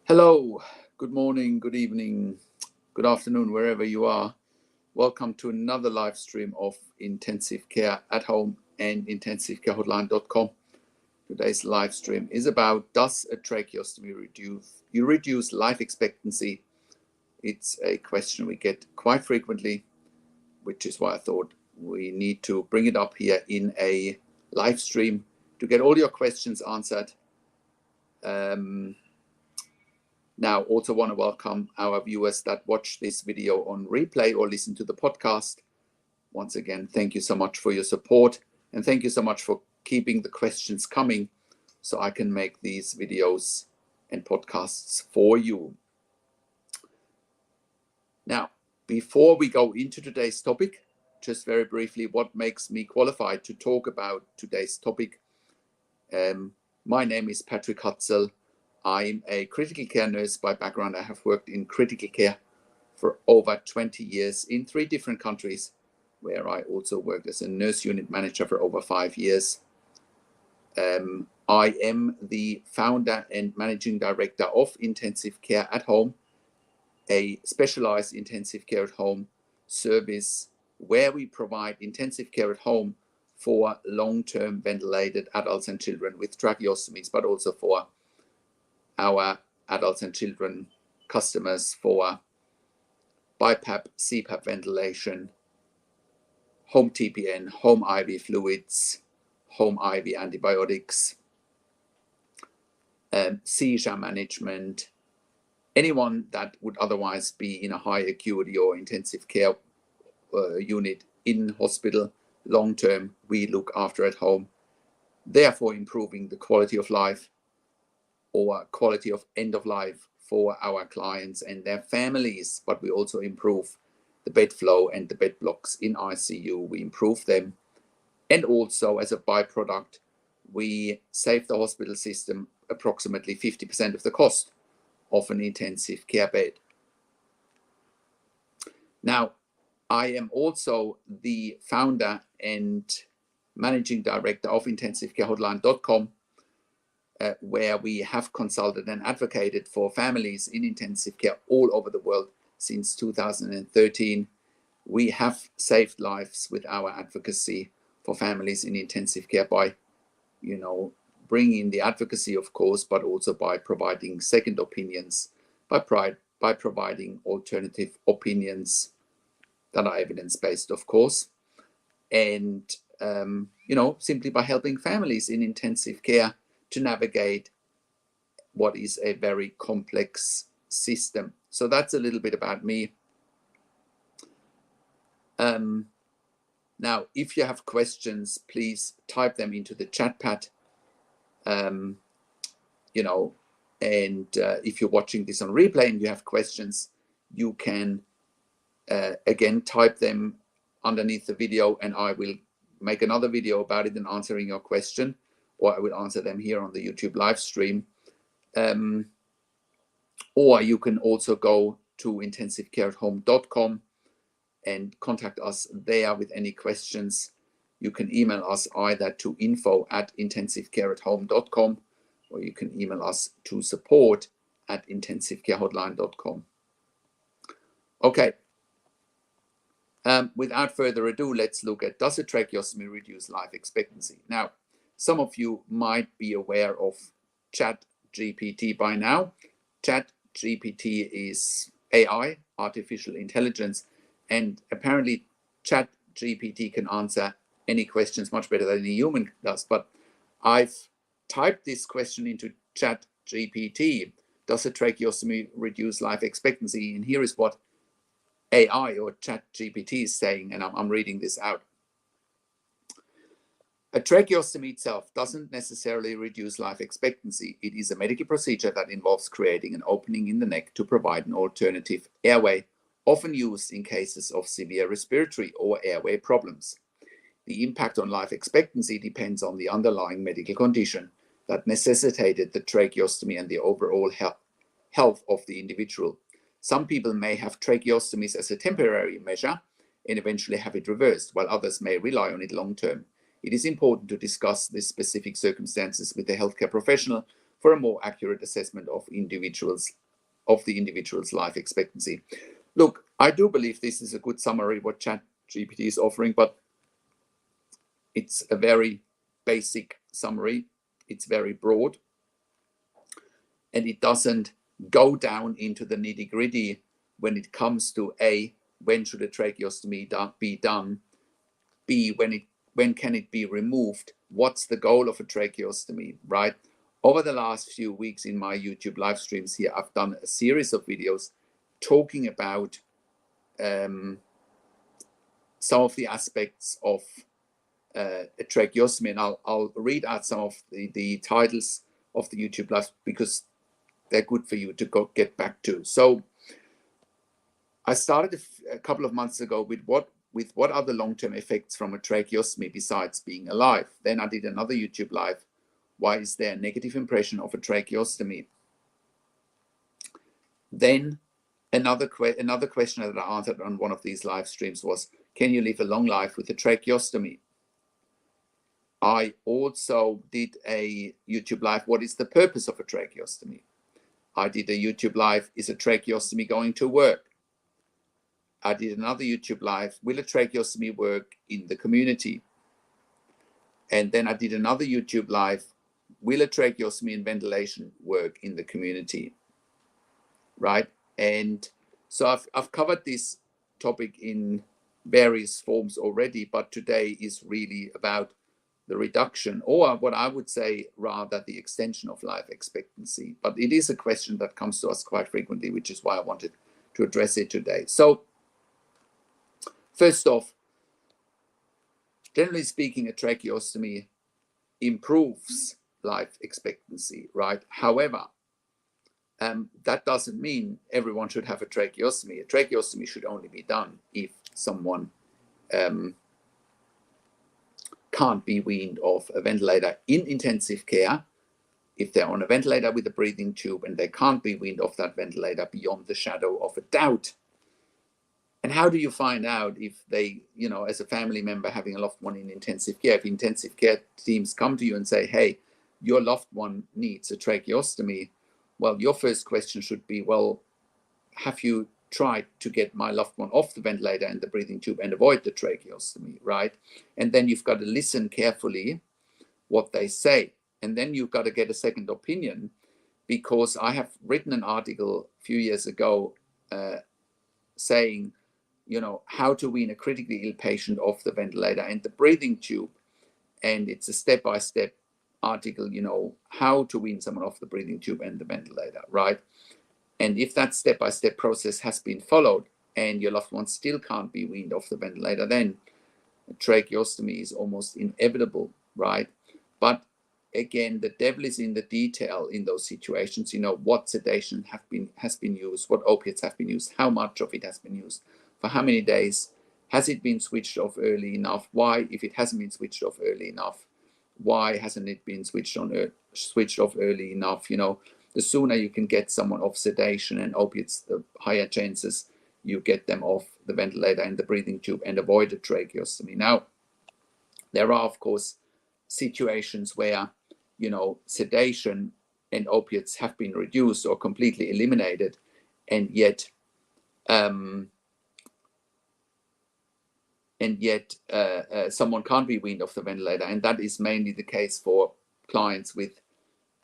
Hello, good morning, good evening, good afternoon, wherever you are. Welcome to another live stream of Intensive Care at Home and intensivecarehotline.com. Today's live stream is about, does a tracheostomy reduce life expectancy? It's a question we get quite frequently, which is why I thought we need to bring it up here in a live stream to get all your questions answered. Now, also want to welcome our viewers that watch this video on replay or listen to the podcast. Once again, thank you so much for your support, and thank you so much for keeping the questions coming so I can make these videos and podcasts for you. Now, before we go into today's topic, just very briefly, what makes me qualified to talk about today's topic? My name is Patrick Hutzel. I'm a critical care nurse by background. I have worked in critical care for over 20 years in 3 different countries, where I also worked as a nurse unit manager for over 5 years. I am the founder and managing director of Intensive Care at Home, a specialized intensive care at home service where we provide intensive care at home for long-term ventilated adults and children with tracheostomies, but also for our adults and children customers for BiPAP, CPAP ventilation, home TPN, home IV fluids, home IV antibiotics, seizure management, anyone that would otherwise be in a high acuity or intensive care unit in hospital long term, we look after at home, therefore improving the quality of life or quality of end of life for our clients and their families. But we also improve the bed flow and the bed blocks in ICU. We improve them. And also, as a byproduct, we save the hospital system approximately 50% of the cost of an intensive care bed. Now, I am also the founder and managing director of intensivecarehotline.com, where we have consulted and advocated for families in intensive care all over the world since 2013. We have saved lives with our advocacy for families in intensive care by, bringing the advocacy, of course, but also by providing second opinions, by providing alternative opinions that are evidence-based, of course, and simply by helping families in intensive care to navigate what is a very complex system. So that's a little bit about me. Now, if you have questions, please type them into the chat pad. And if you're watching this on replay and you have questions, you can again type them underneath the video, and I will make another video about it and answering your question, or I will answer them here on the YouTube live stream. Or you can also go to intensivecareathome.com and contact us there with any questions. You can email us either to info@intensivecareathome.com, or you can email us to support@intensivecarehotline.com. Okay. Without further ado, let's look at, does a tracheostomy reduce life expectancy? Now, some of you might be aware of ChatGPT by now. ChatGPT is AI, artificial intelligence, and apparently ChatGPT can answer any questions much better than a human does. But I've typed this question into ChatGPT, does a tracheostomy reduce life expectancy? And here is what AI or ChatGPT is saying, and I'm reading this out. A tracheostomy itself doesn't necessarily reduce life expectancy. It is a medical procedure that involves creating an opening in the neck to provide an alternative airway, often used in cases of severe respiratory or airway problems. The impact on life expectancy depends on the underlying medical condition that necessitated the tracheostomy and the overall health of the individual. Some people may have tracheostomies as a temporary measure and eventually have it reversed, while others may rely on it long term. It is important to discuss the specific circumstances with a healthcare professional for a more accurate assessment of individuals' of the individual's life expectancy. Look, I do believe this is a good summary what ChatGPT is offering, but it's a very basic summary. It's very broad, and it doesn't go down into the nitty-gritty when it comes to A, when should a tracheostomy be done, B, when can it be removed, what's the goal of a tracheostomy, right? Over the last few weeks in my YouTube live streams here, I've done a series of videos talking about some of the aspects of a tracheostomy, and I'll read out some of the titles of the YouTube live because they're good for you to get back to. So I started a couple of months ago with what are the long-term effects from a tracheostomy besides being alive. Then I did another YouTube live. Why is there a negative impression of a tracheostomy? Then another question that I answered on one of these live streams was, can you live a long life with a tracheostomy? I also did a YouTube live, what is the purpose of a tracheostomy? I did a YouTube live, is a tracheostomy going to work? I did another YouTube live, will a tracheostomy work in the community? And then I did another YouTube live, will a tracheostomy and ventilation work in the community? Right? And so I've covered this topic in various forms already, but today is really about the reduction, or what I would say rather the extension of life expectancy. But it is a question that comes to us quite frequently, which is why I wanted to address it today. So first off, generally speaking, a tracheostomy improves life expectancy, right? However, that doesn't mean everyone should have a tracheostomy. A tracheostomy should only be done if someone can't be weaned off a ventilator in intensive care, if they're on a ventilator with a breathing tube and they can't be weaned off that ventilator beyond the shadow of a doubt. And how do you find out if they, as a family member having a loved one in intensive care, if intensive care teams come to you and say, hey, your loved one needs a tracheostomy, well, your first question should be, well, have you tried to get my loved one off the ventilator and the breathing tube and avoid the tracheostomy, right? And then you've got to listen carefully what they say. And then you've got to get a second opinion, because I have written an article a few years ago saying, how to wean a critically ill patient off the ventilator and the breathing tube. And it's a step-by-step article, how to wean someone off the breathing tube and the ventilator, right? And if that step-by-step process has been followed and your loved one still can't be weaned off the ventilator, then a tracheostomy is almost inevitable, right? But again, the devil is in the detail in those situations. What sedation has been used, what opiates have been used, how much of it has been used, for how many days, has it been switched off early enough? Why, if it hasn't been switched off early enough, why hasn't it been switched off early enough? The sooner you can get someone off sedation and opiates, the higher chances you get them off the ventilator and the breathing tube and avoid a tracheostomy. Now, there are, of course, situations where, sedation and opiates have been reduced or completely eliminated, and yet someone can't be weaned off the ventilator. And that is mainly the case for clients with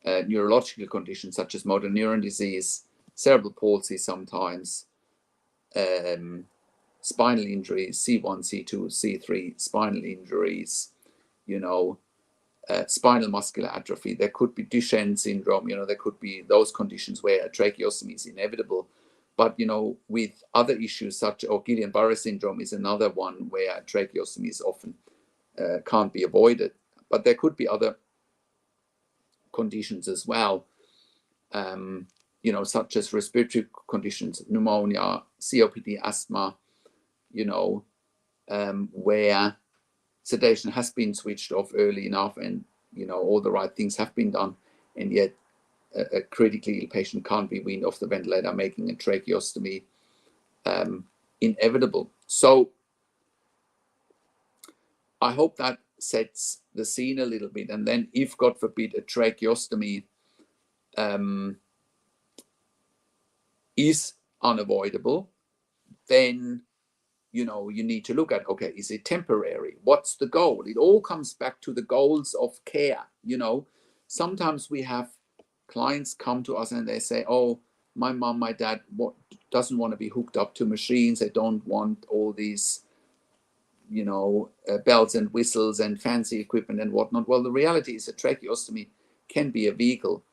neurological conditions such as motor neuron disease, cerebral palsy sometimes, spinal injuries, C1, C2, C3 spinal injuries, spinal muscular atrophy. There could be Duchenne syndrome, there could be those conditions where a tracheostomy is inevitable. But, with other issues or Guillain-Barré syndrome is another one where tracheostomy is often can't be avoided. But there could be other conditions as well, such as respiratory conditions, pneumonia, COPD, asthma, where sedation has been switched off early enough and, all the right things have been done, and yet a critically ill patient can't be weaned off the ventilator, making a tracheostomy inevitable. So I hope that sets the scene a little bit. And then if, God forbid, a tracheostomy is unavoidable, then you need to look at, okay, is it temporary? What's the goal? It all comes back to the goals of care. Sometimes we have clients come to us and they say, oh, my mom, my dad doesn't want to be hooked up to machines. They don't want all these bells and whistles and fancy equipment and whatnot. Well, the reality is a tracheostomy can be a vehicle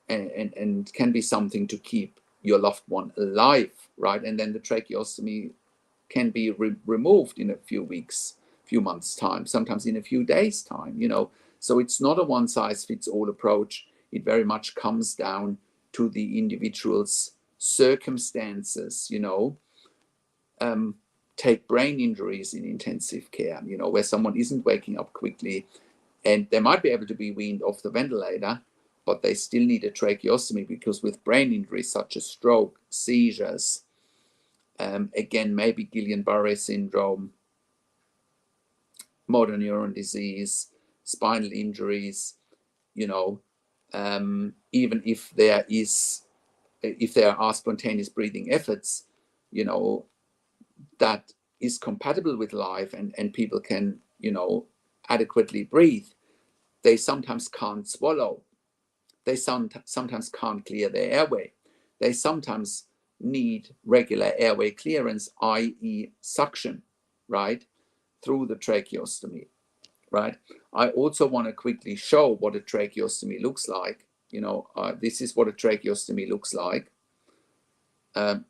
and can be something to keep your loved one alive, right? And then the tracheostomy can be removed in a few weeks, few months time, sometimes in a few days time, So it's not a one size fits all approach. It very much comes down to the individual's circumstances, take brain injuries in intensive care, where someone isn't waking up quickly and they might be able to be weaned off the ventilator, but they still need a tracheostomy because with brain injuries such as stroke, seizures, again, maybe Guillain-Barré syndrome, motor neuron disease, spinal injuries, even if there are spontaneous breathing efforts, that is compatible with life and people can, adequately breathe, they sometimes can't swallow. They sometimes can't clear their airway. They sometimes need regular airway clearance, i.e. suction, right, through the tracheostomy, right? I also want to quickly show what a tracheostomy looks like. This is what a tracheostomy looks like. Hang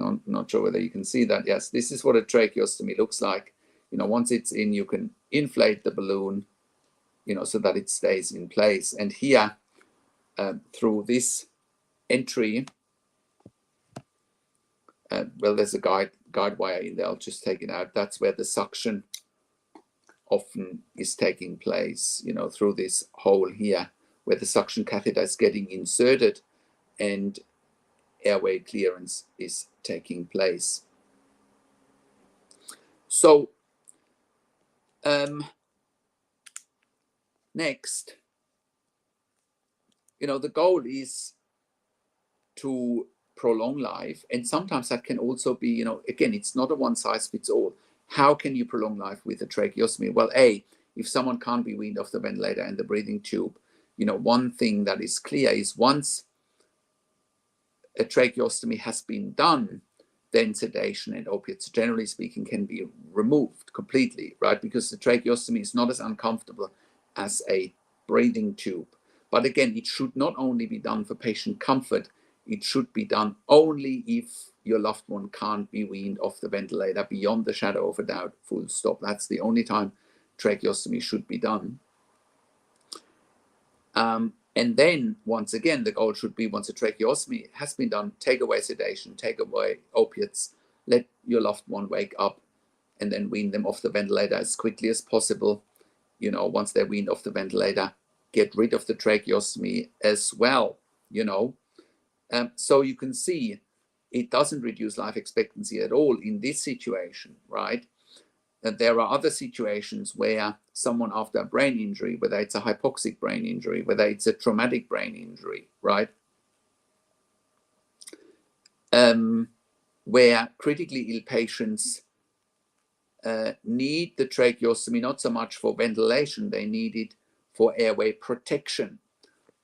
on, not sure whether you can see that. Yes, this is what a tracheostomy looks like. Once it's in, you can inflate the balloon, so that it stays in place. And here, through this entry, well, there's a guide wire in there. I'll just take it out. That's where the suction often is taking place, through this hole here, where the suction catheter is getting inserted and airway clearance is taking place. So next, the goal is to prolong life, and sometimes that can also be, again, it's not a one size fits all. How can you prolong life with a tracheostomy? Well, if someone can't be weaned off the ventilator and the breathing tube, one thing that is clear is once a tracheostomy has been done, then sedation and opiates, generally speaking, can be removed completely, right? Because the tracheostomy is not as uncomfortable as a breathing tube. But again, it should not only be done for patient comfort, it should be done only if your loved one can't be weaned off the ventilator, beyond the shadow of a doubt, full stop. That's the only time tracheostomy should be done. And then, once again, the goal should be, once a tracheostomy has been done, take away sedation, take away opiates, let your loved one wake up, and then wean them off the ventilator as quickly as possible. Once they're weaned off the ventilator, get rid of the tracheostomy as well, So you can see it doesn't reduce life expectancy at all in this situation, right? And there are other situations where someone after a brain injury, whether it's a hypoxic brain injury, whether it's a traumatic brain injury, right? Where critically ill patients need the tracheostomy not so much for ventilation, they need it for airway protection,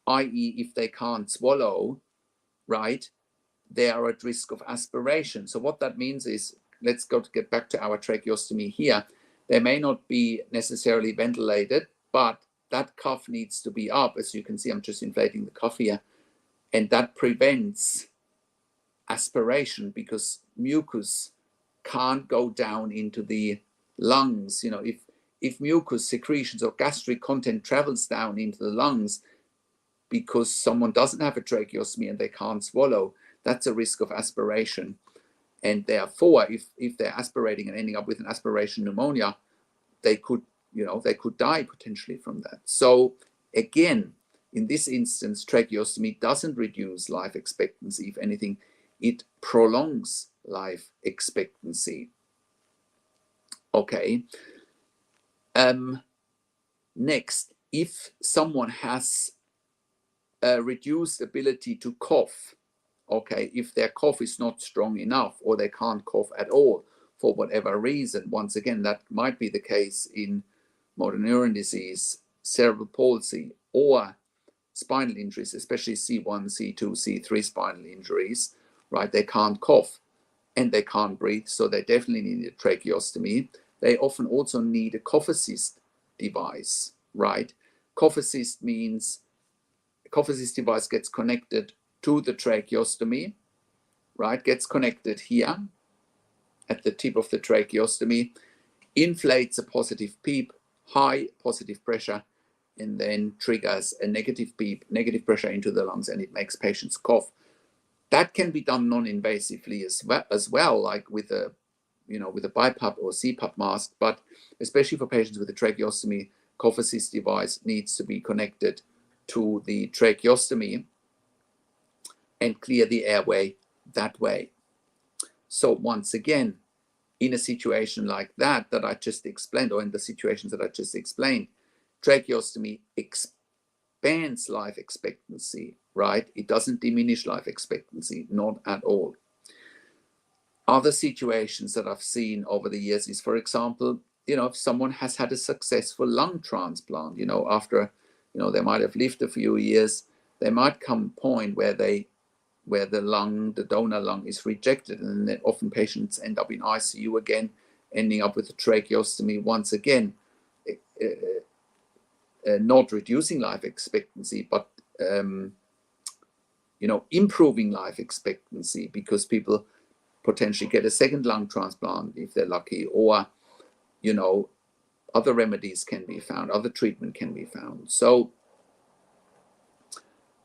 i.e. if they can't swallow, right, they are at risk of aspiration. So what that means is, let's get back to our tracheostomy here. They may not be necessarily ventilated, but that cuff needs to be up. As you can see, I'm just inflating the cuff here. And that prevents aspiration because mucus can't go down into the lungs. If mucus secretions or gastric content travels down into the lungs because someone doesn't have a tracheostomy and they can't swallow, that's a risk of aspiration. And therefore, if they're aspirating and ending up with an aspiration pneumonia, they could die potentially from that. So again, in this instance, tracheostomy doesn't reduce life expectancy. If anything, it prolongs life expectancy. Okay. Next, if someone has a reduced ability to cough, okay, if their cough is not strong enough or they can't cough at all for whatever reason, once again, that might be the case in motor neuron disease, cerebral palsy, or spinal injuries, especially C1, C2, C3 spinal injuries, right? They can't cough and they can't breathe, so they definitely need a tracheostomy. They often also need a cough assist device, right? Cough assist means cough assist device gets connected to the tracheostomy, right? Gets connected here at the tip of the tracheostomy, inflates a positive PEEP, high positive pressure, and then triggers a negative PEEP, negative pressure into the lungs, and it makes patients cough. That can be done non-invasively as well, like with a, with a BiPAP or CPAP mask. But especially for patients with a tracheostomy, cough assist device needs to be connected to the tracheostomy and clear the airway that way. So once again, in a situation like that I just explained, or in the situations that I just explained, tracheostomy expands life expectancy, right? It doesn't diminish life expectancy, not at all. Other situations that I've seen over the years is, for example, if someone has had a successful lung transplant, after, they might have lived a few years, there might come a point where the donor lung is rejected, and then often patients end up in ICU again, ending up with a tracheostomy once again, not reducing life expectancy, but improving life expectancy, because people potentially get a second lung transplant if they're lucky, or other remedies can be found, other treatment can be found. So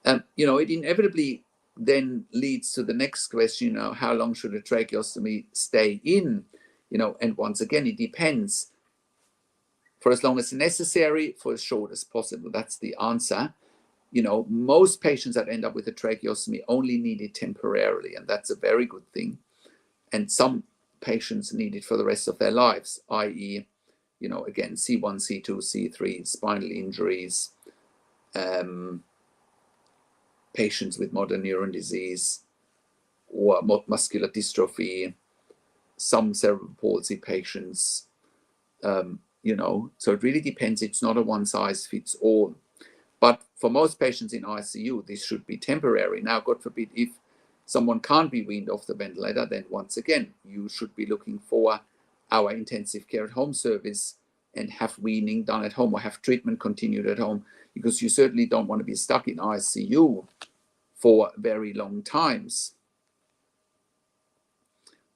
it inevitably then leads to the next question, how long should a tracheostomy stay in? And once again, it depends. For as long as necessary, for as short as possible. That's the answer. Most patients that end up with a tracheostomy only need it temporarily, and that's a very good thing. And some patients need it for the rest of their lives, i.e., again, C1, C2, C3, spinal injuries, patients with motor neuron disease or muscular dystrophy, some cerebral palsy patients, so it really depends. It's not a one size fits all. But for most patients in ICU, this should be temporary. Now, God forbid, if someone can't be weaned off the ventilator, then once again, you should be looking for our intensive care at home service and have weaning done at home or have treatment continued at home, because you certainly don't want to be stuck in ICU for very long times,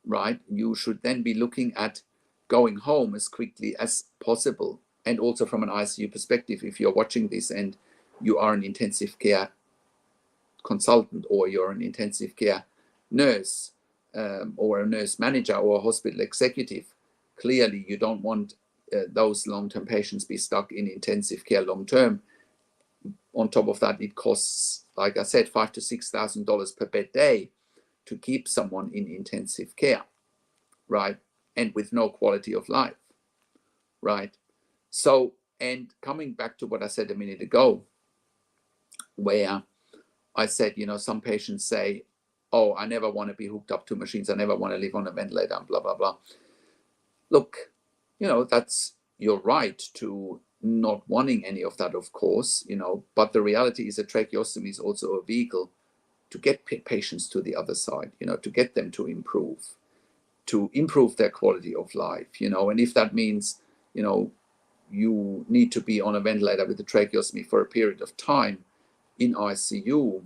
right? You should then be looking at going home as quickly as possible. And also from an ICU perspective, if you're watching this and you are an intensive care consultant, or you're an intensive care nurse, or a nurse manager or a hospital executive, clearly you don't want those long-term patients be stuck in intensive care long-term. On top of that, it costs, like I said, $5,000 to $6,000 per bed day to keep someone in intensive care, right? And with no quality of life, right? So, and coming back to what I said a minute ago, where I said, some patients say, oh, I never want to be hooked up to machines, I never want to live on a ventilator, and blah, blah, blah. Look, that's your right to not wanting any of that, of course, but the reality is that tracheostomy is also a vehicle to get patients to the other side, to get them to improve their quality of life, and if that means, you need to be on a ventilator with a tracheostomy for a period of time in ICU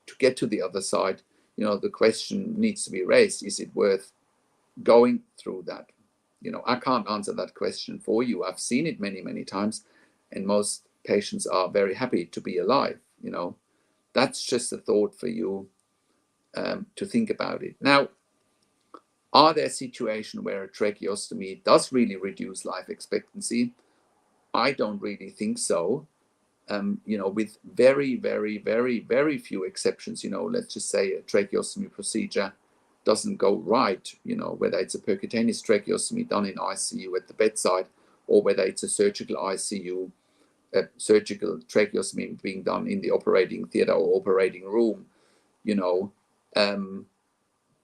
to get to the other side, the question needs to be raised, is it worth going through that? I can't answer that question for you. I've seen it many, many times, and most patients are very happy to be alive. That's just a thought for you to think about it. Now, are there situations where a tracheostomy does really reduce life expectancy? I don't really think so. With very, very, very, very few exceptions, let's just say a tracheostomy procedure doesn't go right, whether it's a percutaneous tracheostomy done in ICU at the bedside, or whether it's a surgical ICU, surgical tracheostomy being done in the operating theater or operating room,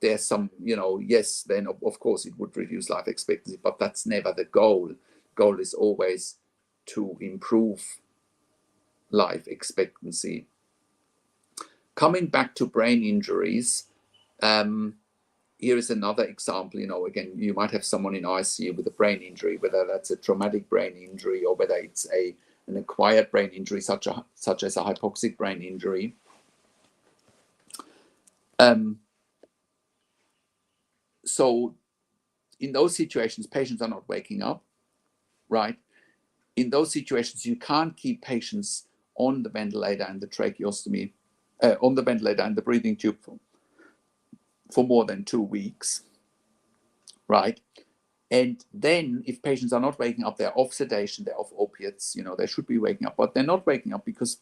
there's some, yes, then of course it would reduce life expectancy, but that's never the goal. Goal is always to improve life expectancy. Coming back to brain injuries, here is another example. Again, you might have someone in ICU with a brain injury, whether that's a traumatic brain injury or whether it's an acquired brain injury, such as a hypoxic brain injury. So in those situations, patients are not waking up, right? In those situations, you can't keep patients on the ventilator and the tracheostomy, on the ventilator and the breathing tube for more than 2 weeks, right? And then if patients are not waking up, they're off sedation, they're off opiates, they should be waking up, but they're not waking up because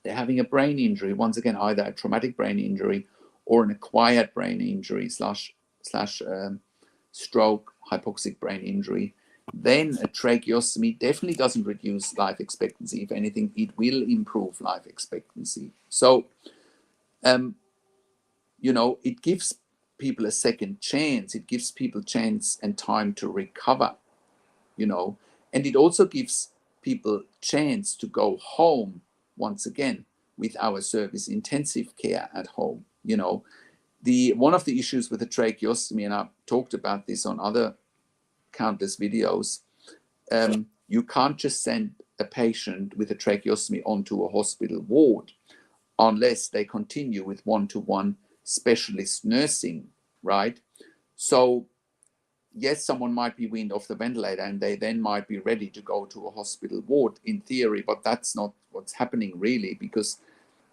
they're having a brain injury, once again, either a traumatic brain injury or an acquired brain injury slash stroke, hypoxic brain injury. Then a tracheostomy definitely doesn't reduce life expectancy. If anything, it will improve life expectancy. So, it gives people a second chance. It gives people chance and time to recover, and it also gives people chance to go home once again with our service intensive care at home. One of the issues with the tracheostomy, and I've talked about this on other countless videos, you can't just send a patient with a tracheostomy onto a hospital ward unless they continue with one-to-one specialist nursing, right? So yes, someone might be weaned off the ventilator and they then might be ready to go to a hospital ward in theory, but that's not what's happening really, because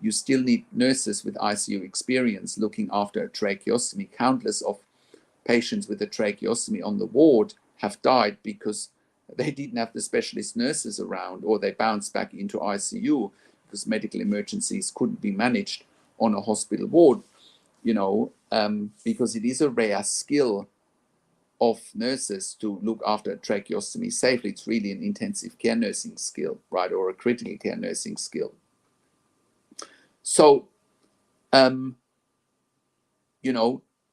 you still need nurses with ICU experience looking after a tracheostomy. Countless of patients with a tracheostomy on the ward have died because they didn't have the specialist nurses around, or they bounced back into ICU because medical emergencies couldn't be managed on a hospital ward, because it is a rare skill of nurses to look after a tracheostomy safely. It's really an intensive care nursing skill, right, or a critical care nursing skill. So, a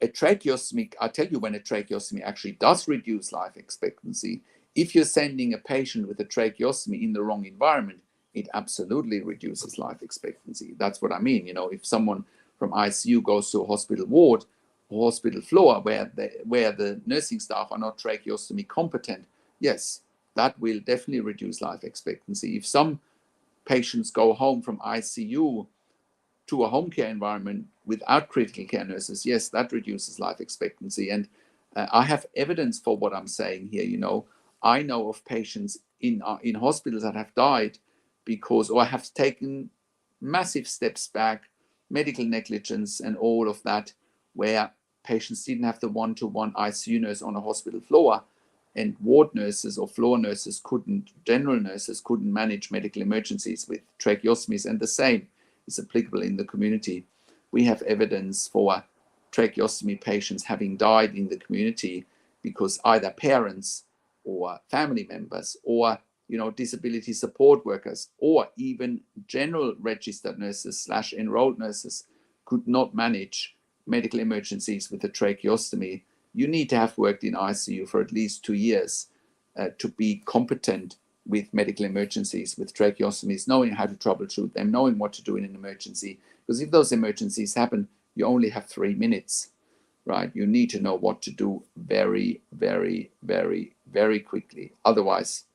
tracheostomy, I'll tell you when a tracheostomy actually does reduce life expectancy. If you're sending a patient with a tracheostomy in the wrong environment, it absolutely reduces life expectancy. That's what I mean. If someone from ICU goes to a hospital ward or hospital floor where the nursing staff are not tracheostomy competent, yes, that will definitely reduce life expectancy. If some patients go home from ICU to a home care environment without critical care nurses, yes, that reduces life expectancy. And I have evidence for what I'm saying here. I know of patients in hospitals that have died because, or have taken massive steps back, medical negligence and all of that, where patients didn't have the one-to-one ICU nurse on a hospital floor, and ward nurses or floor nurses general nurses couldn't manage medical emergencies with tracheostomies. And the same is applicable in the community. We have evidence for tracheostomy patients having died in the community because either parents or family members or disability support workers or even general registered nurses / enrolled nurses could not manage medical emergencies with a tracheostomy. You need to have worked in ICU for at least 2 years to be competent with medical emergencies with tracheostomies, knowing how to troubleshoot them, knowing what to do in an emergency. Because if those emergencies happen, you only have 3 minutes, right? You need to know what to do very, very, very, very quickly. Otherwise,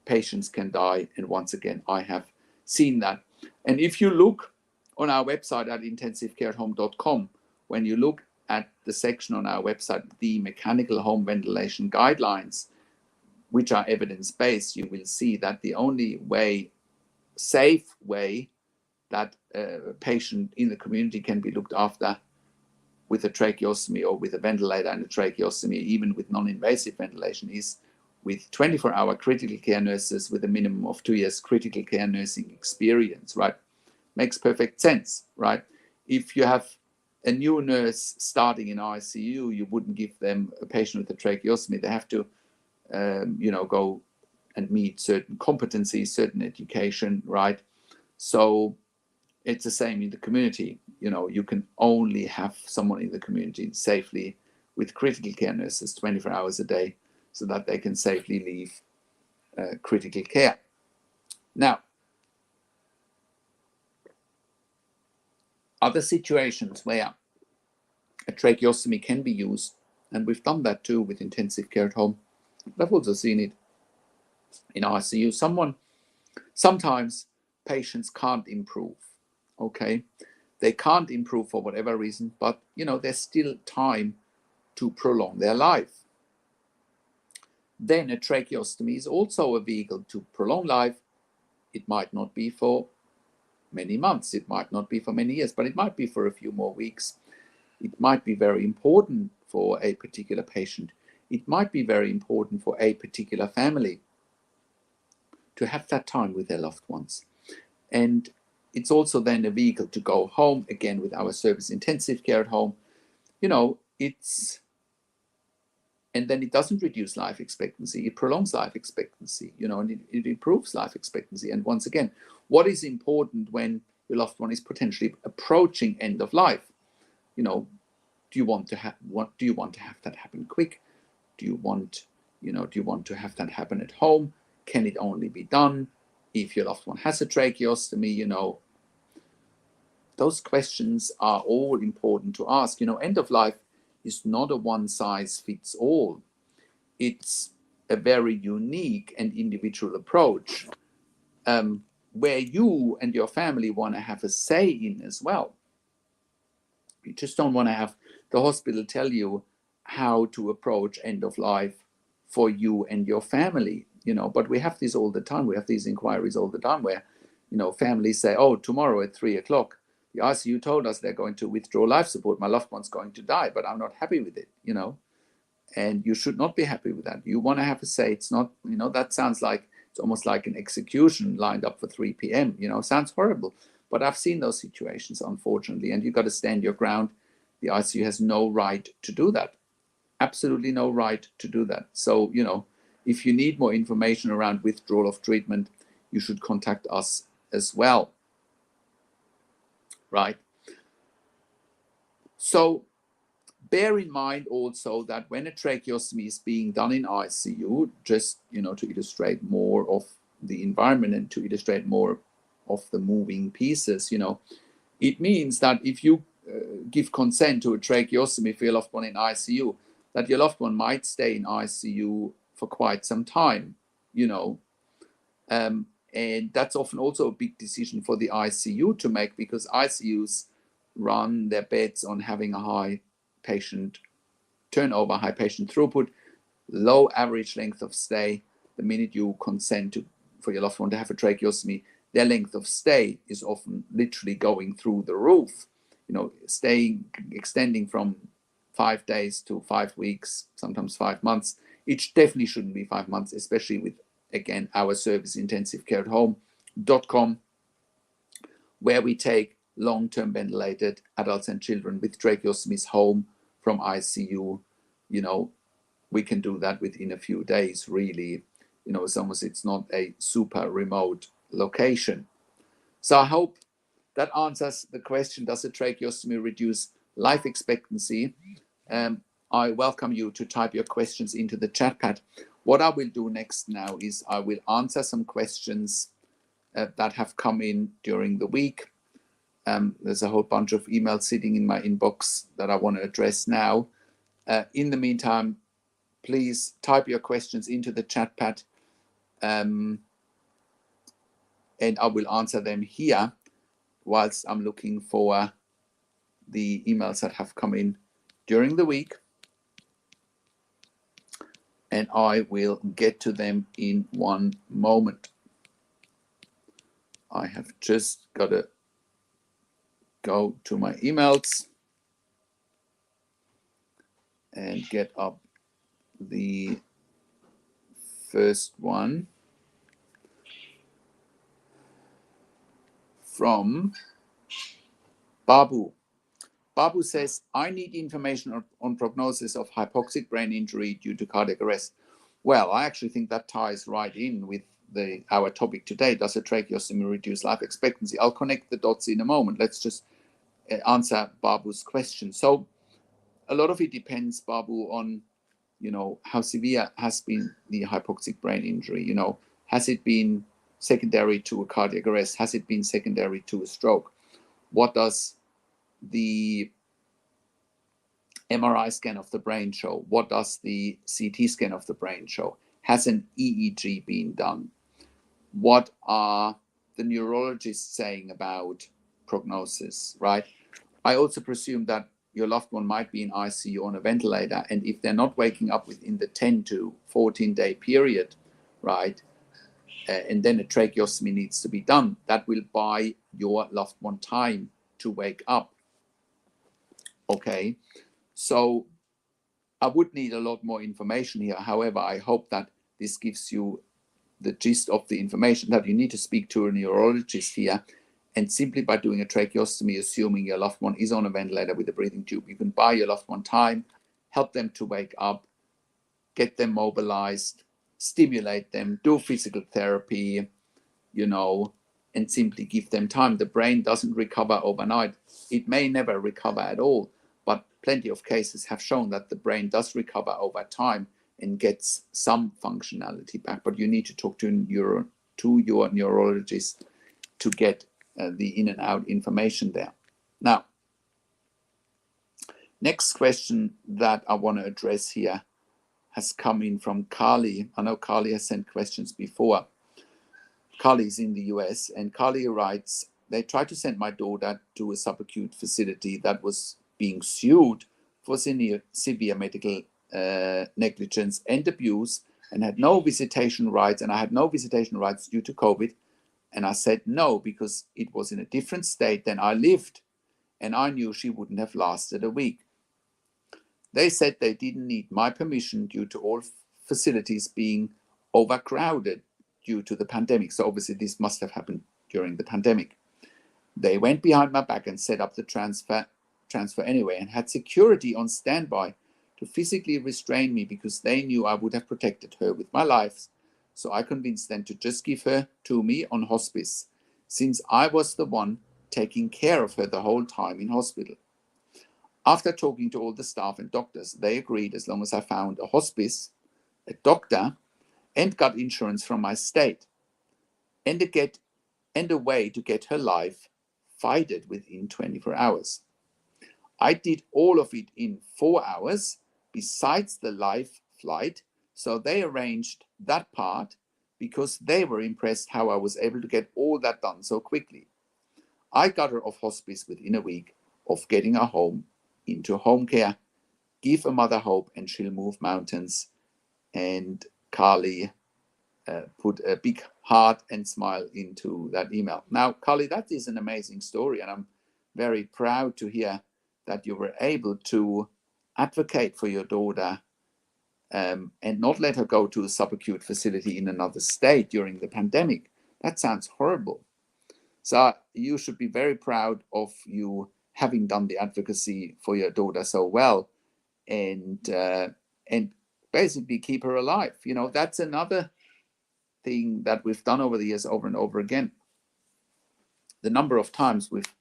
patients can die. And once again, I have seen that. And if you look on our website at intensivecareathome.com, when you look at the section on our website, the mechanical home ventilation guidelines, which are evidence-based, you will see that the only safe way that a patient in the community can be looked after with a tracheostomy or with a ventilator and a tracheostomy, even with non-invasive ventilation, is with 24-hour critical care nurses with a minimum of 2 years critical care nursing experience, right? Makes perfect sense, right? If you have a new nurse starting in ICU, you wouldn't give them a patient with a tracheostomy. They have to go and meet certain competencies, certain education, right? So It's the same in the community. You can only have someone in the community safely with critical care nurses 24 hours a day so that they can safely leave critical care. Now, other situations where a tracheostomy can be used, and we've done that too with intensive care at home. I've also seen it in ICU. Sometimes patients can't improve, okay? They can't improve for whatever reason, but there's still time to prolong their life. Then a tracheostomy is also a vehicle to prolong life. It might not be for many months, it might not be for many years, but it might be for a few more weeks. It might be very important for a particular patient. It might be very important for a particular family to have that time with their loved ones. And it's also then a vehicle to go home, again with our service intensive care at home. And then it doesn't reduce life expectancy, it prolongs life expectancy, and it improves life expectancy. And once again, what is important when your loved one is potentially approaching end of life? Do you want to have that happen quick? Do you want to have that happen at home? Can it only be done if your loved one has a tracheostomy? Those questions are all important to ask. End of life is not a one size fits all. It's a very unique and individual approach where you and your family want to have a say in as well. You just don't want to have the hospital tell you how to approach end of life for you and your family, but we have this all the time. We have these inquiries all the time where, families say, oh, tomorrow at 3:00, the ICU told us they're going to withdraw life support. My loved one's going to die, but I'm not happy with it, and you should not be happy with that. You want to have a say. It's not, that sounds like, it's almost like an execution lined up for 3 p.m., sounds horrible. But I've seen those situations, unfortunately, and you've got to stand your ground. The ICU has no right to do that. Absolutely no right to do that. So, if you need more information around withdrawal of treatment, you should contact us as well. Right? So, bear in mind also that when a tracheostomy is being done in ICU, just, to illustrate more of the environment and to illustrate more of the moving pieces, it means that if you give consent to a tracheostomy for your loved one in ICU, that your loved one might stay in ICU for quite some time, and that's often also a big decision for the ICU to make, because ICUs run their bets on having a high patient turnover, high patient throughput, low average length of stay. The minute you consent for your loved one to have a tracheostomy, their length of stay is often literally going through the roof, extending from 5 days to 5 weeks, sometimes 5 months. It definitely shouldn't be 5 months, especially with, again, our service intensive care at home.com, where we take long-term ventilated adults and children with tracheostomies home from ICU. We can do that within a few days, really, as long as it's not a super remote location. So I hope that answers the question, does a tracheostomy reduce life expectancy? I welcome you to type your questions into the chat pad. What I will do next now is I will answer some questions that have come in during the week. There's a whole bunch of emails sitting in my inbox that I want to address now. In the meantime, please type your questions into the chat pad, and I will answer them here whilst I'm looking for the emails that have come in during the week. And I will get to them in one moment. I have just got to go to my emails and get up the first one from Babu. Babu says, I need information on prognosis of hypoxic brain injury due to cardiac arrest. Well, I actually think that ties right in with our topic today. Does a tracheostomy reduce life expectancy? I'll connect the dots in a moment. Let's just answer Babu's question. So a lot of it depends, Babu, on, you know, how severe has been the hypoxic brain injury. You know, has it been secondary to a cardiac arrest? Has it been secondary to a stroke? What does the MRI scan of the brain show? What does the CT scan of the brain show? Has an EEG been done? What are the neurologists saying about prognosis, right? I also presume that your loved one might be in ICU on a ventilator, and if they're not waking up within the 10 to 14 day period, right, and then a tracheostomy needs to be done, that will buy your loved one time to wake up. Okay, so I would need a lot more information here. However, I hope that this gives you the gist of the information, that you need to speak to a neurologist here. And simply by doing a tracheostomy, assuming your loved one is on a ventilator with a breathing tube, you can buy your loved one time, help them to wake up, get them mobilized, stimulate them, do physical therapy, you know, and simply give them time. The brain doesn't recover overnight. It may never recover at all, but plenty of cases have shown that the brain does recover over time and gets some functionality back. But you need to talk to your neurologist to get the in and out information there. Now, next question that I want to address here has come in from Carly. I know Carly has sent questions before. Carly is in the US, and Carly writes, they tried to send my daughter to a subacute facility that was being sued for severe medical negligence and abuse, and had no visitation rights, and I had no visitation rights due to COVID. And I said no, because it was in a different state than I lived, and I knew she wouldn't have lasted a week. They said they didn't need my permission due to all facilities being overcrowded due to the pandemic. So obviously this must have happened during the pandemic. They went behind my back and set up the transfer anyway, and had security on standby to physically restrain me, because they knew I would have protected her with my life. So I convinced them to just give her to me on hospice, since I was the one taking care of her the whole time in hospital. After talking to all the staff and doctors, they agreed as long as I found a hospice, a doctor, and got insurance from my state, and a way to get her life flighted within 24 hours. I did all of it in 4 hours, besides the live flight. So they arranged that part because they were impressed how I was able to get all that done so quickly. I got her off hospice within a week of getting her home into home care. Give a mother hope and she'll move mountains. And Carly put a big heart and smile into that email. Now, Carly, that is an amazing story, and I'm very proud to hear that you were able to advocate for your daughter and not let her go to a subacute facility in another state during the pandemic. That sounds horrible. So you should be very proud of you having done the advocacy for your daughter so well, and basically keep her alive. You know, that's another thing that we've done over the years, over and over again. The number of times we've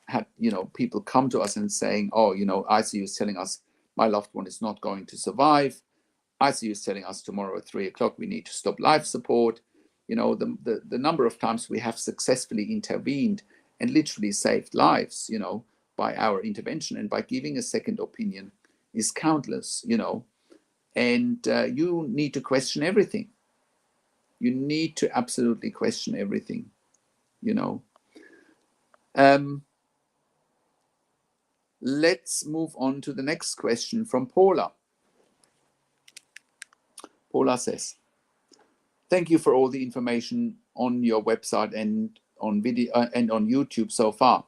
had, you know, people come to us and saying, oh, you know, ICU is telling us my loved one is not going to survive. ICU is telling us tomorrow at 3 o'clock we need to stop life support. You know, the number of times we have successfully intervened and literally saved lives, you know, by our intervention and by giving a second opinion is countless, you know. And you need to question everything. You need to absolutely question everything, you know. Let's move on to the next question from Paula. Paula says, thank you for all the information on your website and on video and on YouTube so far.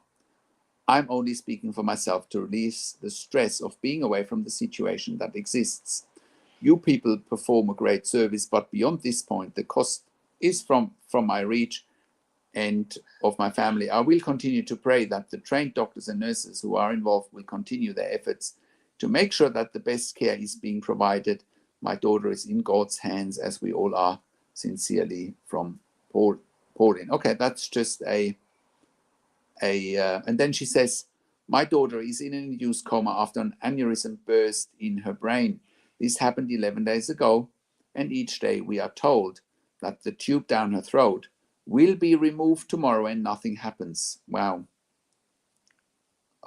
I'm only speaking for myself to release the stress of being away from the situation that exists. You people perform a great service, but beyond this point, the cost is from my reach and of my family. I will continue to pray that the trained doctors and nurses who are involved will continue their efforts to make sure that the best care is being provided. My daughter is in God's hands, as we all are. Sincerely, from Pauline. Okay, that's just and then she says, my daughter is in an induced coma after an aneurysm burst in her brain. This happened 11 days ago, and each day we are told that the tube down her throat will be removed tomorrow and nothing happens. Wow.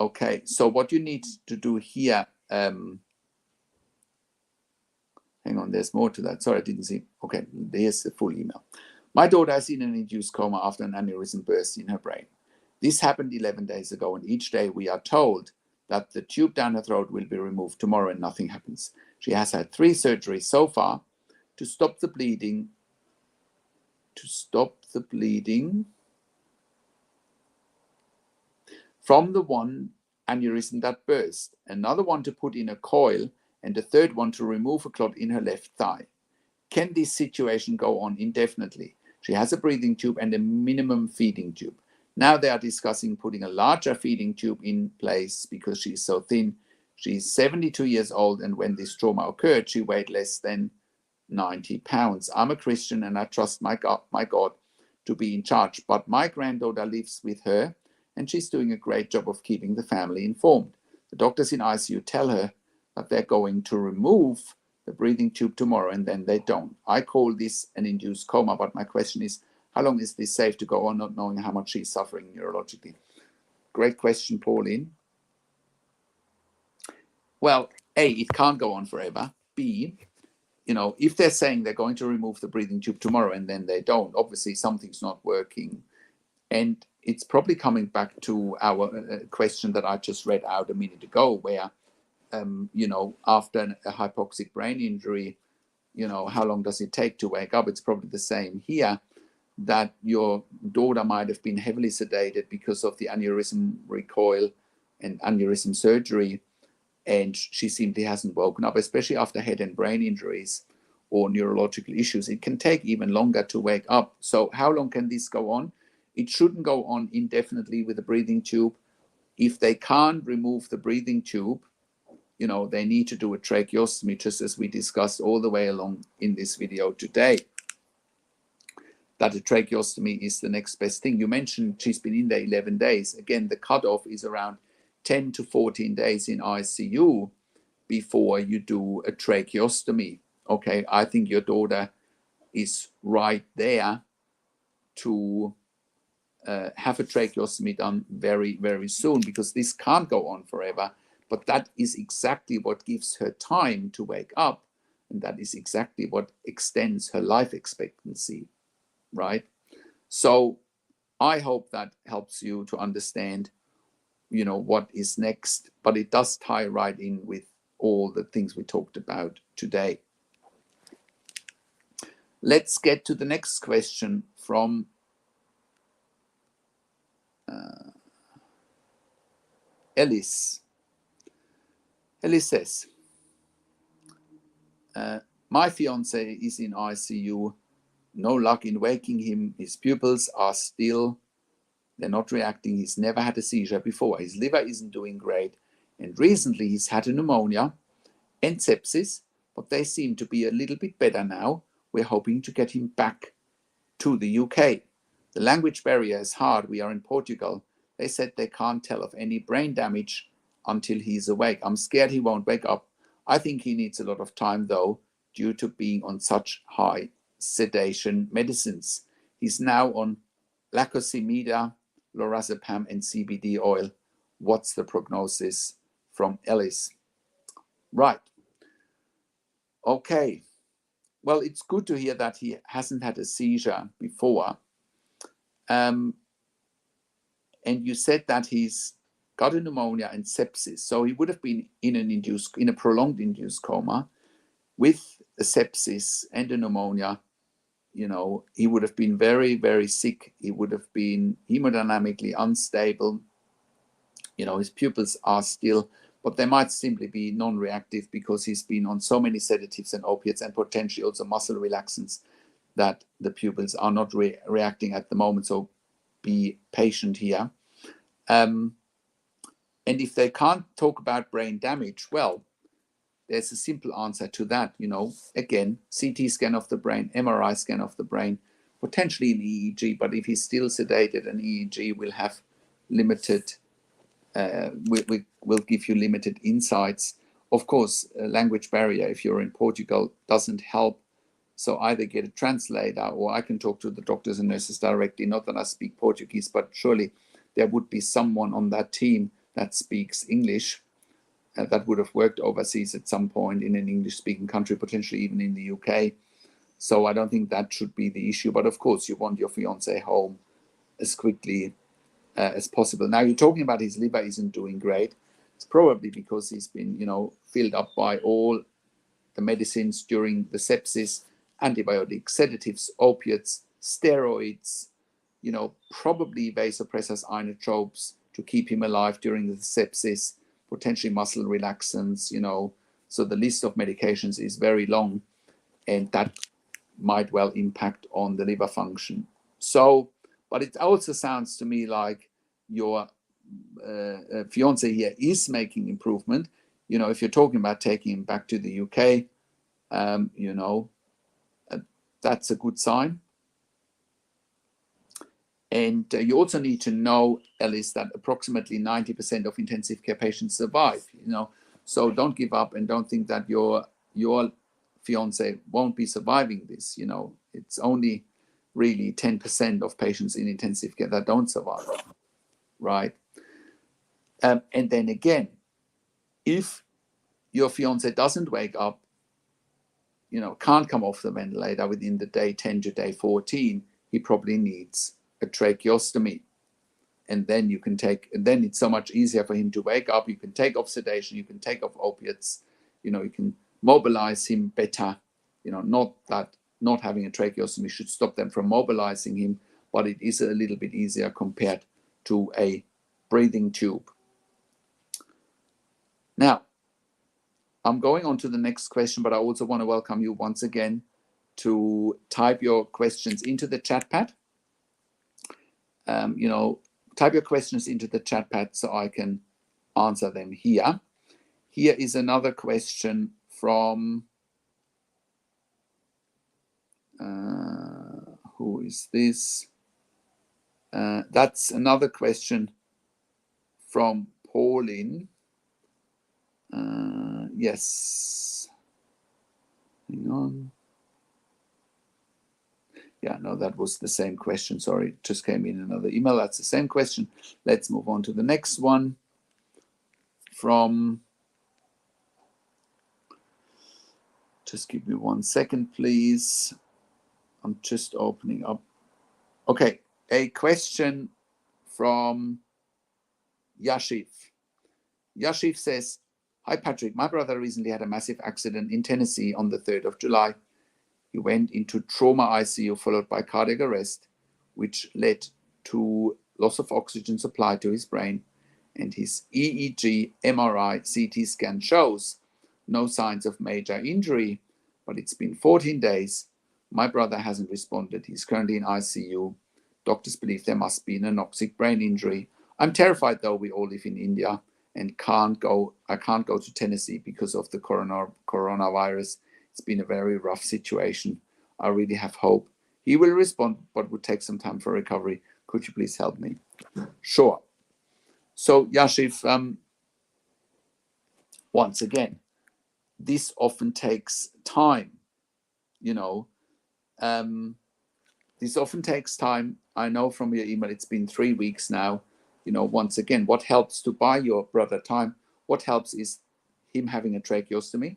Okay, so what you need to do here, hang on, there's more to that. Sorry, I didn't see. Okay, here's the full email. My daughter is in an induced coma after an aneurysm burst in her brain. This happened 11 days ago, and each day we are told that the tube down her throat will be removed tomorrow and nothing happens. She has had 3 surgeries so far to stop the bleeding, from the one aneurysm that burst, another one to put in a coil, and a third one to remove a clot in her left thigh. Can this situation go on indefinitely? She has a breathing tube and a minimum feeding tube. Now they are discussing putting a larger feeding tube in place because she is so thin. She's 72 years old, and when this trauma occurred, she weighed less than 90 pounds. I'm a Christian and I trust my God to be in charge, but my granddaughter lives with her and she's doing a great job of keeping the family informed. The doctors in ICU tell her that they're going to remove the breathing tube tomorrow, and then they don't. I call this an induced coma, but my question is, how long is this safe to go on, not knowing how much she's suffering neurologically? Great question, Pauline. Well, A, it can't go on forever. B, if they're saying they're going to remove the breathing tube tomorrow and then they don't, obviously something's not working. And it's probably coming back to our question that I just read out a minute ago, where, after a hypoxic brain injury, how long does it take to wake up? It's probably the same here, that your daughter might have been heavily sedated because of the aneurysm recoil and aneurysm surgery, and she simply hasn't woken up, especially after head and brain injuries or neurological issues. It can take even longer to wake up. So how long can this go on? It shouldn't go on indefinitely with a breathing tube. If they can't remove the breathing tube, they need to do a tracheostomy, just as we discussed all the way along in this video today, that a tracheostomy is the next best thing. You mentioned she's been in there 11 days. Again, the cutoff is around 10 to 14 days in ICU before you do a tracheostomy. Okay, I think your daughter is right there to have a tracheostomy done very, very soon, because this can't go on forever. But that is exactly what gives her time to wake up, and that is exactly what extends her life expectancy, right? So I hope that helps you to understand, what is next, but it does tie right in with all the things we talked about today. Let's get to the next question from Ellis. Ellis says, my fiance is in ICU. No luck in waking him. His pupils are still, they're not reacting. He's never had a seizure before. His liver isn't doing great. And recently he's had a pneumonia and sepsis, but they seem to be a little bit better now. We're hoping to get him back to the UK. The language barrier is hard. We are in Portugal. They said they can't tell of any brain damage until he's awake. I'm scared he won't wake up. I think he needs a lot of time, though, due to being on such high sedation medicines. He's now on lacosamida, lorazepam, and CBD oil. What's the prognosis? From Ellis. Right. Okay. Well, it's good to hear that he hasn't had a seizure before. And you said that he's got a pneumonia and sepsis. So he would have been in a prolonged induced coma with a sepsis and a pneumonia. He would have been very, very sick. He would have been hemodynamically unstable. His pupils are still, but they might simply be non-reactive because he's been on so many sedatives and opiates and potentially also muscle relaxants that the pupils are not reacting at the moment. So be patient here. And if they can't talk about brain damage, well, there's a simple answer to that. Again, CT scan of the brain, MRI scan of the brain, potentially an EEG, but if he's still sedated, an EEG will have limited, will give you limited insights. Of course, a language barrier, if you're in Portugal, doesn't help. So either get a translator, or I can talk to the doctors and nurses directly. Not that I speak Portuguese, but surely there would be someone on that team that speaks English that would have worked overseas at some point in an English-speaking country, potentially even in the UK. So I don't think that should be the issue. But of course, you want your fiance home as quickly as possible. Now, you're talking about his liver isn't doing great. It's probably because he's been, filled up by all the medicines during the sepsis, antibiotics, sedatives, opiates, steroids, probably vasopressors, inotropes to keep him alive during the sepsis, potentially muscle relaxants, so the list of medications is very long, and that might well impact on the liver function. So, but it also sounds to me like your fiance here is making improvement. If you're talking about taking him back to the UK, that's a good sign. And you also need to know, Ellis, that approximately 90% of intensive care patients survive. So don't give up and don't think that your fiance won't be surviving this. It's only really 10% of patients in intensive care that don't survive, right? And then again, if your fiance doesn't wake up, can't come off the ventilator within the day 10 to day 14, he probably needs a tracheostomy. And then then it's so much easier for him to wake up. You can take off sedation, you can take off opiates, you can mobilize him better. Not that not having a tracheostomy should stop them from mobilizing him, but it is a little bit easier compared to a breathing tube. Now, I'm going on to the next question, but I also want to welcome you once again to type your questions into the chat pad. Type your questions into the chat pad so I can answer them here. Here is another question from, who is this? That's another question from Pauline. Yes. Hang on. Yeah, no, that was the same question. Sorry, it just came in another email. That's the same question. Let's move on to the next one from, just give me 1 second, please. I'm just opening up. Okay, a question from Yashif. Yashif says, "Hi, Patrick. My brother recently had a massive accident in Tennessee on the 3rd of July. He went into trauma ICU followed by cardiac arrest, which led to loss of oxygen supply to his brain. And his EEG, MRI, CT scan shows no signs of major injury, but it's been 14 days. My brother hasn't responded. He's currently in ICU. Doctors believe there must be an anoxic brain injury. I'm terrified, though. We all live in India and I can't go to Tennessee because of the coronavirus. It's been a very rough situation. I really have hope he will respond, but would take some time for recovery. Could you please help me?" Sure. So, Yashif, once again, this often takes time. This often takes time. I know from your email it's been 3 weeks now. Once again, what helps to buy your brother time? What helps is him having a tracheostomy.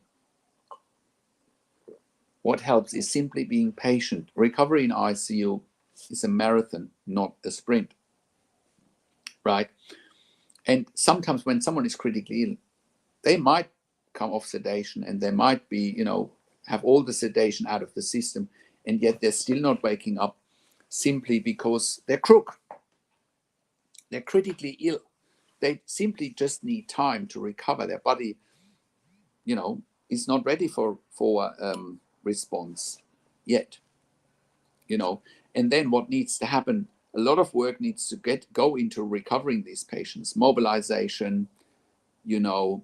What helps is simply being patient. Recovery in ICU is a marathon, not a sprint, right? And sometimes when someone is critically ill, they might come off sedation and they might be, have all the sedation out of the system, and yet they're still not waking up simply because they're crook. They're critically ill. They simply just need time to recover. Their body, is not ready for response yet. And then what needs to happen? A lot of work needs to go into recovering these patients. Mobilization, good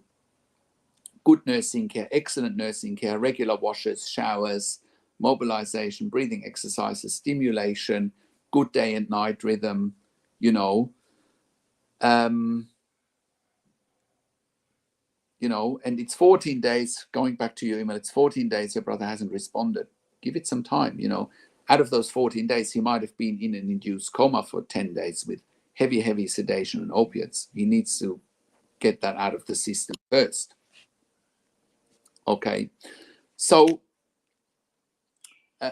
good nursing care, excellent nursing care, regular washes, showers, mobilization, breathing exercises, stimulation, good day and night rhythm, you know, and it's 14 days, going back to your email, it's 14 days your brother hasn't responded. Give it some time, Out of those 14 days, he might have been in an induced coma for 10 days with heavy sedation and opiates. He needs to get that out of the system first. Okay, so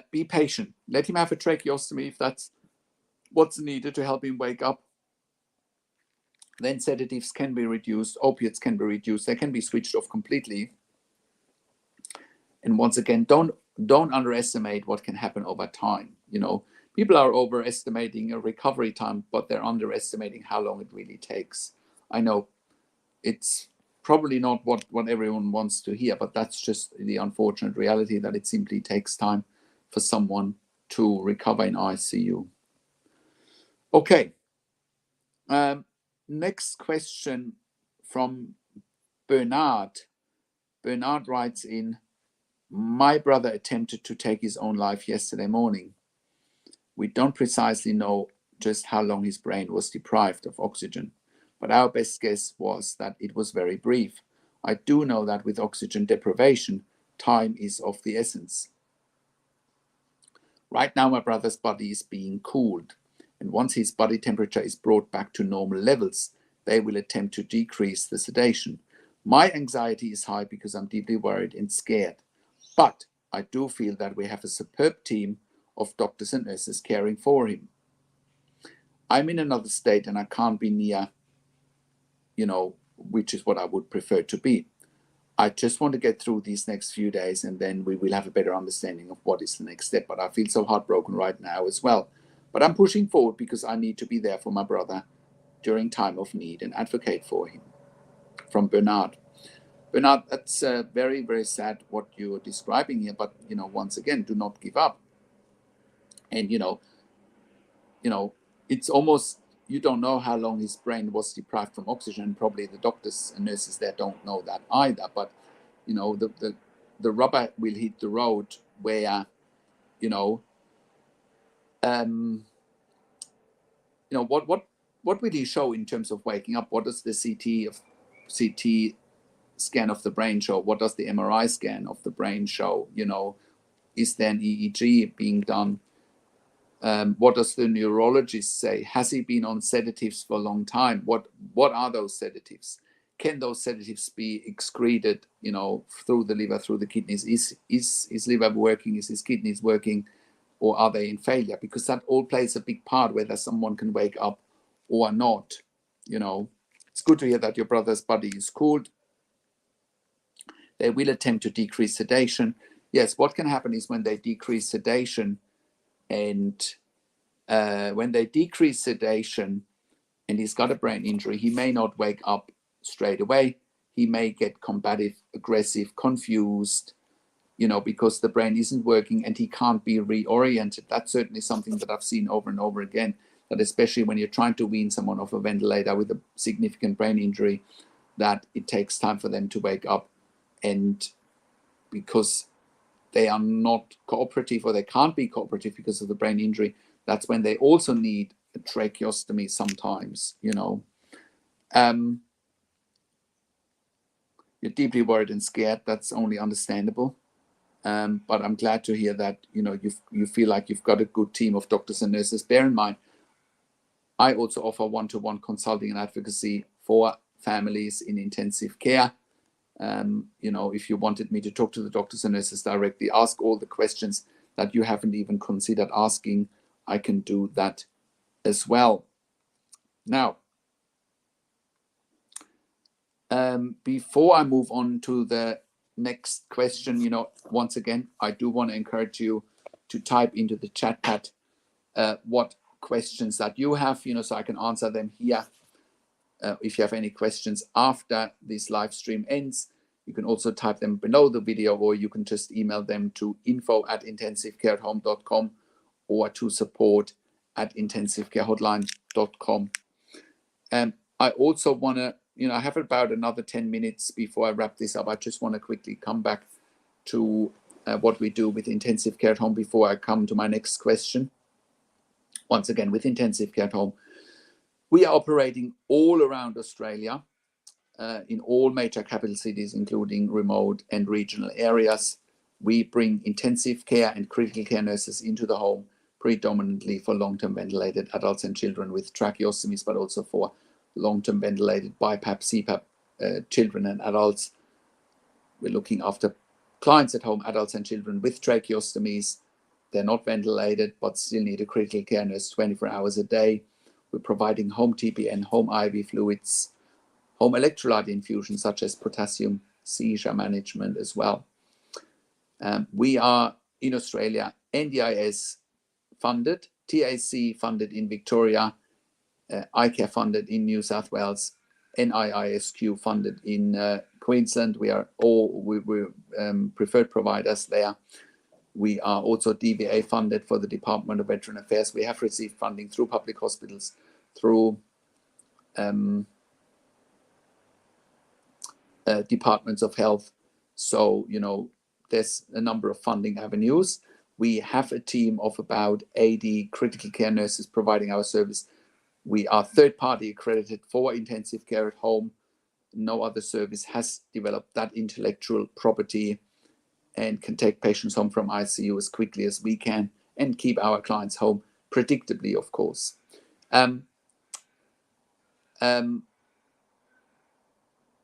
be patient. Let him have a tracheostomy if that's what's needed to help him wake up. Then sedatives can be reduced, opiates can be reduced, they can be switched off completely. And once again, don't underestimate what can happen over time. People are overestimating a recovery time, but they're underestimating how long it really takes. I know it's probably not what everyone wants to hear, but that's just the unfortunate reality, that it simply takes time for someone to recover in ICU. Okay. Next question from Bernard. Bernard writes in, my brother attempted to take his own life yesterday morning. We don't precisely know just how long his brain was deprived of oxygen, but our best guess was that it was very brief. I do know that with oxygen deprivation, time is of the essence. Right now, my brother's body is being cooled, and once his body temperature is brought back to normal levels, they will attempt to decrease the sedation. My anxiety is high because I'm deeply worried and scared, but I do feel that we have a superb team of doctors and nurses caring for him. I'm in another state and I can't be near, which is what I would prefer to be. I just want to get through these next few days, and then we will have a better understanding of what is the next step. But I feel so heartbroken right now as well. But I'm pushing forward because I need to be there for my brother during time of need and advocate for him. From Bernard. Bernard, that's very, very sad what you're describing here. But, once again, do not give up. And, it's almost, you don't know how long his brain was deprived from oxygen. Probably the doctors and nurses there don't know that either. But, the rubber will hit the road where, what will he show in terms of waking up? What does the CT scan of the brain show? What does the MRI scan of the brain show? Is there an EEG being done? What does the neurologist say? Has he been on sedatives for a long time? What are those sedatives? Can those sedatives be excreted, through the liver, through the kidneys? Is his liver working? Is his kidneys working? Or are they in failure? Because that all plays a big part whether someone can wake up or not. It's good to hear that your brother's body is cooled. They will attempt to decrease sedation. Yes, what can happen is when they decrease sedation, and when they decrease sedation and he's got a brain injury, he may not wake up straight away. He may get combative, aggressive, confused, because the brain isn't working and he can't be reoriented. That's certainly something that I've seen over and over again, that especially when you're trying to wean someone off a ventilator with a significant brain injury, that it takes time for them to wake up. And because they are not cooperative, or they can't be cooperative because of the brain injury, that's when they also need a tracheostomy sometimes. You're deeply worried and scared. That's only understandable. But I'm glad to hear that you feel like you've got a good team of doctors and nurses. Bear in mind, I also offer one-to-one consulting and advocacy for families in intensive care. If you wanted me to talk to the doctors and nurses directly, ask all the questions that you haven't even considered asking, I can do that as well. Now, before I move on to the next question, once again, I do want to encourage you to type into the chat pad what questions that you have, so I can answer them here. If you have any questions after this live stream ends, you can also type them below the video, or you can just email them to info@intensivecareathome.com or to support@intensivecarehotline.com. I also want to I have about another 10 minutes before I wrap this up. I just want to quickly come back to what we do with intensive care at home before I come to my next question. Once again, with intensive care at home, we are operating all around Australia, in all major capital cities, including remote and regional areas. We bring intensive care and critical care nurses into the home, predominantly for long-term ventilated adults and children with tracheostomies, but also for long-term ventilated BiPAP, CPAP children and adults. We're looking after clients at home, adults and children with tracheostomies. They're not ventilated, but still need a critical care nurse 24 hours a day. We're providing home TPN, home IV fluids, home electrolyte infusions such as potassium, seizure management as well. We are in Australia NDIS funded, TAC funded in Victoria, iCare funded in New South Wales, NIISQ funded in Queensland. We're preferred providers there. We are also DVA funded for the Department of Veteran Affairs. We have received funding through public hospitals, through departments of health. So, there's a number of funding avenues. We have a team of about 80 critical care nurses providing our service. We are third-party accredited for intensive care at home. No other service has developed that intellectual property and can take patients home from ICU as quickly as we can and keep our clients home predictably, of course.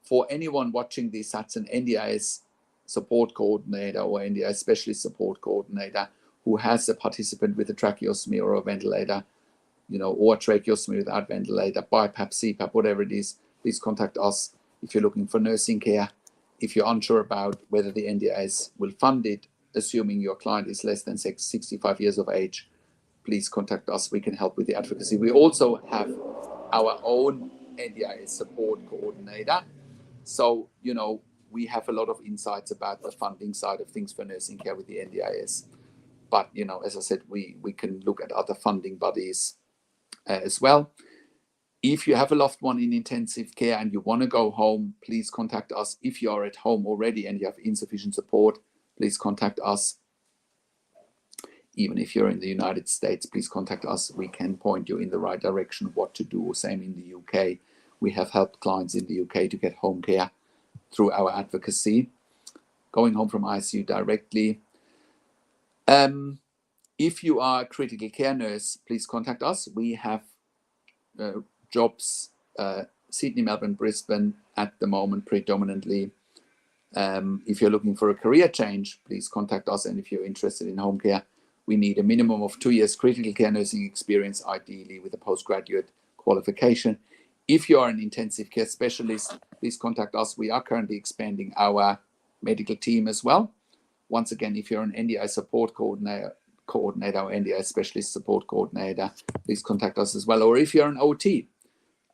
For anyone watching this, that's an NDIS support coordinator or NDIS specialist support coordinator who has a participant with a tracheostomy or a ventilator, or a tracheostomy without ventilator, BiPAP, CPAP, whatever it is. Please contact us if you're looking for nursing care. If you're unsure about whether the NDIS will fund it, assuming your client is less than 65 years of age, please contact us. We can help with the advocacy. We also have our own NDIS support coordinator. So, we have a lot of insights about the funding side of things for nursing care with the NDIS. But, as I said, we can look at other funding bodies as well. If you have a loved one in intensive care and you want to go home, please contact us. If you are at home already and you have insufficient support, please contact us. Even if you're in the United States, please contact us. We can point you in the right direction of what to do. Same in the UK. We have helped clients in the UK to get home care through our advocacy, going home from ICU directly. If you are a critical care nurse, please contact us. We have jobs, Sydney, Melbourne, Brisbane at the moment predominantly. If you're looking for a career change, please contact us. And if you're interested in home care, we need a minimum of 2 years critical care nursing experience, ideally with a postgraduate qualification. If you are an intensive care specialist, please contact us. We are currently expanding our medical team as well. Once again, if you're an NDI support coordinator or NDI specialist support coordinator, please contact us as well. Or if you're an OT,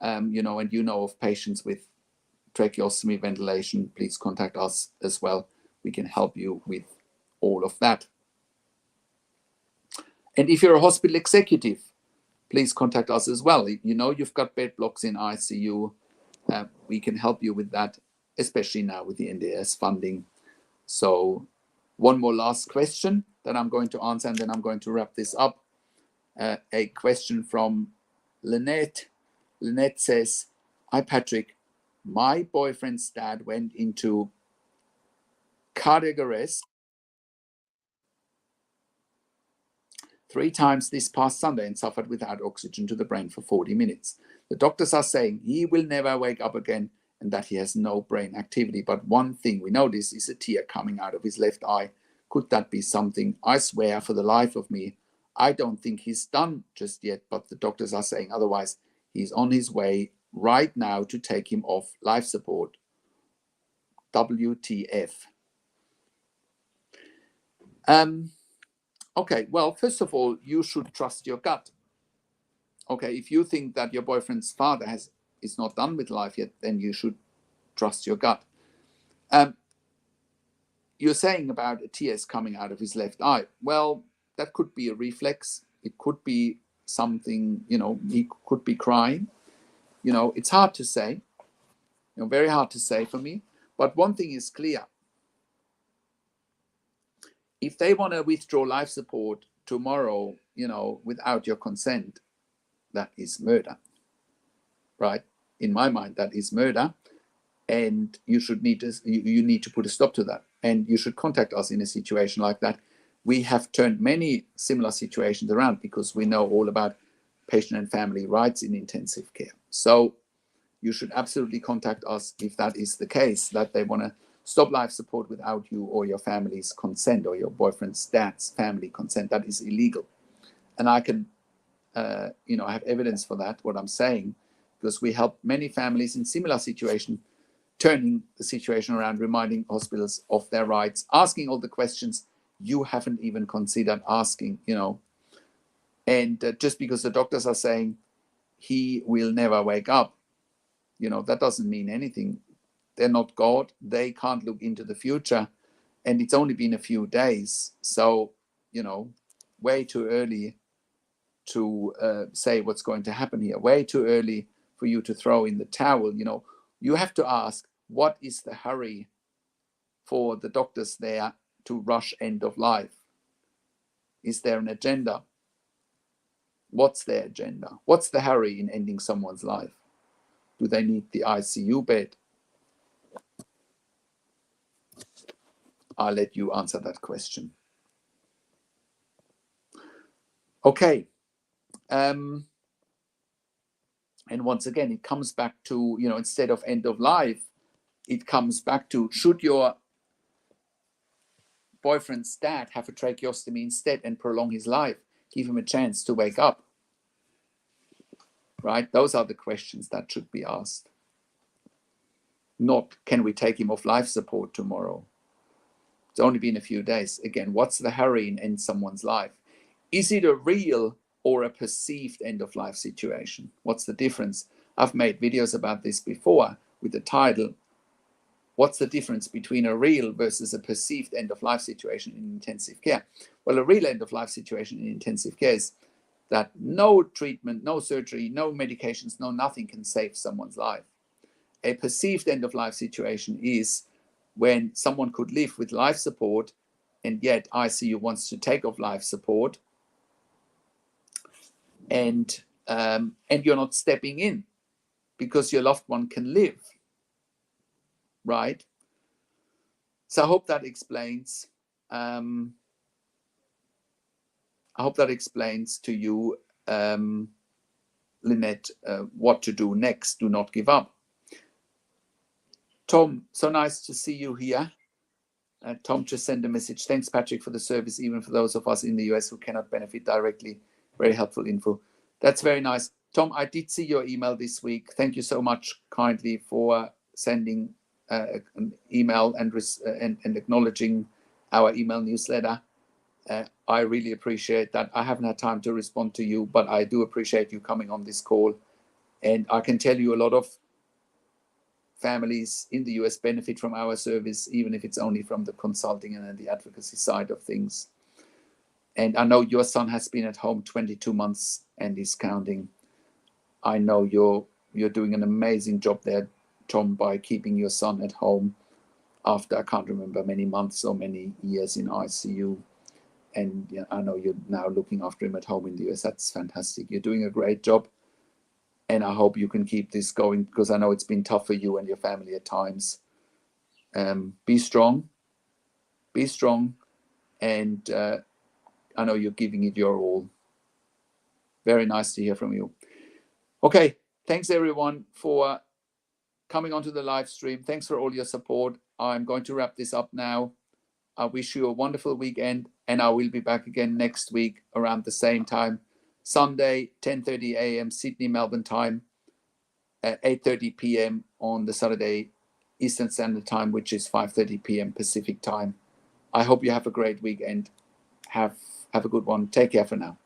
and you know of patients with tracheostomy ventilation, please contact us as well. We can help you with all of that. And if you're a hospital executive, please contact us as well. You've got bed blocks in ICU. We can help you with that, especially now with the NDIS funding. So one more last question that I'm going to answer, and then I'm going to wrap this up. A question from Lynette. Lynette says, "Hi, Patrick. My boyfriend's dad went into cardiac arrest 3 times this past Sunday and suffered without oxygen to the brain for 40 minutes. The doctors are saying he will never wake up again and that he has no brain activity. But one thing we notice is a tear coming out of his left eye. Could that be something? I swear for the life of me, I don't think he's done just yet, but the doctors are saying otherwise. He's on his way right now to take him off life support. WTF?" Okay, well, first of all, you should trust your gut. Okay, if you think that your boyfriend's father is not done with life yet, then you should trust your gut. You're saying about a tears coming out of his left eye. Well, that could be a reflex. It could be something, he could be crying. It's hard to say. very hard to say for me. But one thing is clear. If they want to withdraw life support tomorrow, without your consent, that is murder, right? In my mind, that is murder. And you need to put a stop to that. And you should contact us in a situation like that. We have turned many similar situations around because we know all about patient and family rights in intensive care. So you should absolutely contact us if that is the case, that they want to stop life support without you or your family's consent or your boyfriend's dad's family consent. That is illegal. And I can, I have evidence for that, what I'm saying, because we help many families in similar situations, turning the situation around, reminding hospitals of their rights, asking all the questions you haven't even considered asking, And just because the doctors are saying he will never wake up, that doesn't mean anything. They're not God. They can't look into the future. And it's only been a few days. So, way too early to say what's going to happen here. Way too early for you to throw in the towel. You have to ask, what is the hurry for the doctors there to rush end of life? Is there an agenda? What's their agenda? What's the hurry in ending someone's life? Do they need the ICU bed? I'll let you answer that question. Okay. And once again, it comes back to, instead of end of life, it comes back to, should your boyfriend's dad have a tracheostomy instead and prolong his life? Give him a chance to wake up. Right? Those are the questions that should be asked. Not, can we take him off life support tomorrow? It's only been a few days. Again, what's the hurry in end someone's life? Is it a real or a perceived end of life situation? What's the difference? I've made videos about this before with the title, what's the difference between a real versus a perceived end of life situation in intensive care? Well, a real end of life situation in intensive care is that no treatment, no surgery, no medications, no nothing can save someone's life. A perceived end of life situation is when someone could live with life support and yet ICU wants to take off life support, and you're not stepping in because your loved one can live, right? So I hope that explains. I hope that explains to you, Lynette, what to do next. Do not give up. Tom, so nice to see you here. Tom just sent a message. Thanks, Patrick, for the service, even for those of us in the US who cannot benefit directly. Very helpful info. That's very nice. Tom, I did see your email this week. Thank you so much kindly for sending an email and acknowledging our email newsletter. I really appreciate that. I haven't had time to respond to you, but I do appreciate you coming on this call. And I can tell you a lot of families in the US benefit from our service, even if it's only from the consulting and the advocacy side of things. And I know your son has been at home 22 months and is counting. I know you're doing an amazing job there, Tom, by keeping your son at home after, I can't remember, many months or many years in ICU. And I know you're now looking after him at home in the US. That's fantastic. You're doing a great job. And I hope you can keep this going, because I know it's been tough for you and your family at times. Be strong. Be strong. And I know you're giving it your all. Very nice to hear from you. Okay. Thanks, everyone, for coming onto the live stream. Thanks for all your support. I'm going to wrap this up now. I wish you a wonderful weekend, and I will be back again next week around the same time. Sunday, 10:30 a.m. Sydney, Melbourne time, at 8:30 p.m. on the Saturday Eastern Standard Time, which is 5:30 p.m. Pacific time. I hope you have a great weekend. Have a good one. Take care for now.